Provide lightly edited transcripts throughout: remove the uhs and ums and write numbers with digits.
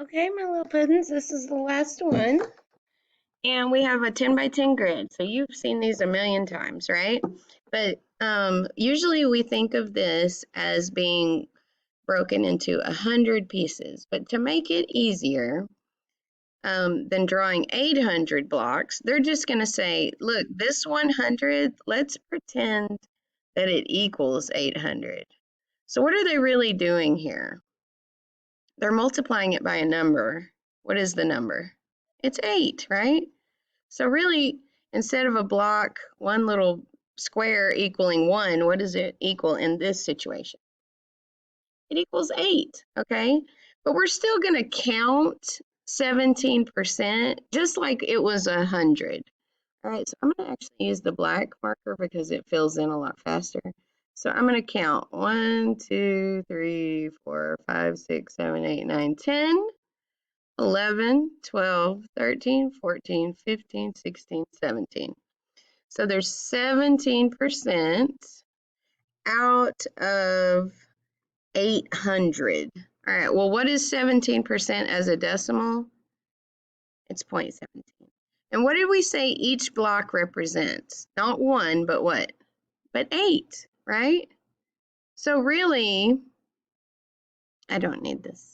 Okay, my little puddings, this is the last one. And we have a 10 by 10 grid. So you've seen these a million times, right? But usually we think of this as being broken into 100 pieces. But to make it easier than drawing 800 blocks, they're just going to say, look, this 100, let's pretend that it equals 800. So what are they really doing here? They're multiplying it by a number. What is the number? It's 8, right? So really, instead of a block, one little square equaling 1, what does it equal in this situation? It equals 8, okay? But we're still going to count 17% just like it was 100. All right, so I'm going to actually use the black marker because it fills in a lot faster. So I'm going to count 1, 2, 3, 4, 5, 6, 7, 8, 9, 10. 11, 12, 13, 14, 15, 16, 17. So there's 17% out of 800. All right, well, what is 17% as a decimal? It's 0.17. And what did we say each block represents? Not 1, but what? But 8, right? So really, I don't need this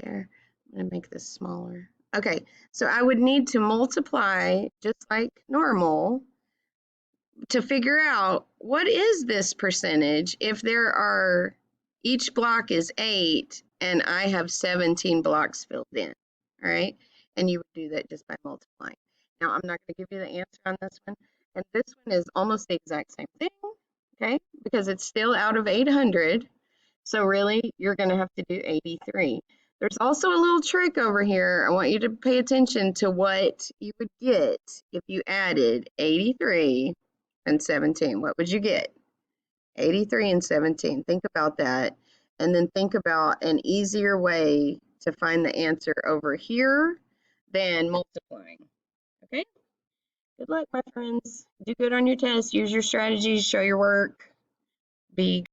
there. I'm going to make this smaller. Okay, so I would need to multiply just like normal to figure out what is this percentage if there are, each block is 8 and I have 17 blocks filled in, all right? And you would do that just by multiplying. Now, I'm not going to give you the answer on this one, and this one is almost the exact same thing, okay? Because it's still out of 800, so really, you're going to have to do 83. There's also a little trick over here. I want you to pay attention to what you would get if you added 83 and 17. What would you get? 83 and 17. Think about that. And then think about an easier way to find the answer over here than multiplying. Okay? Good luck, my friends. Do good on your test. Use your strategies. Show your work. Be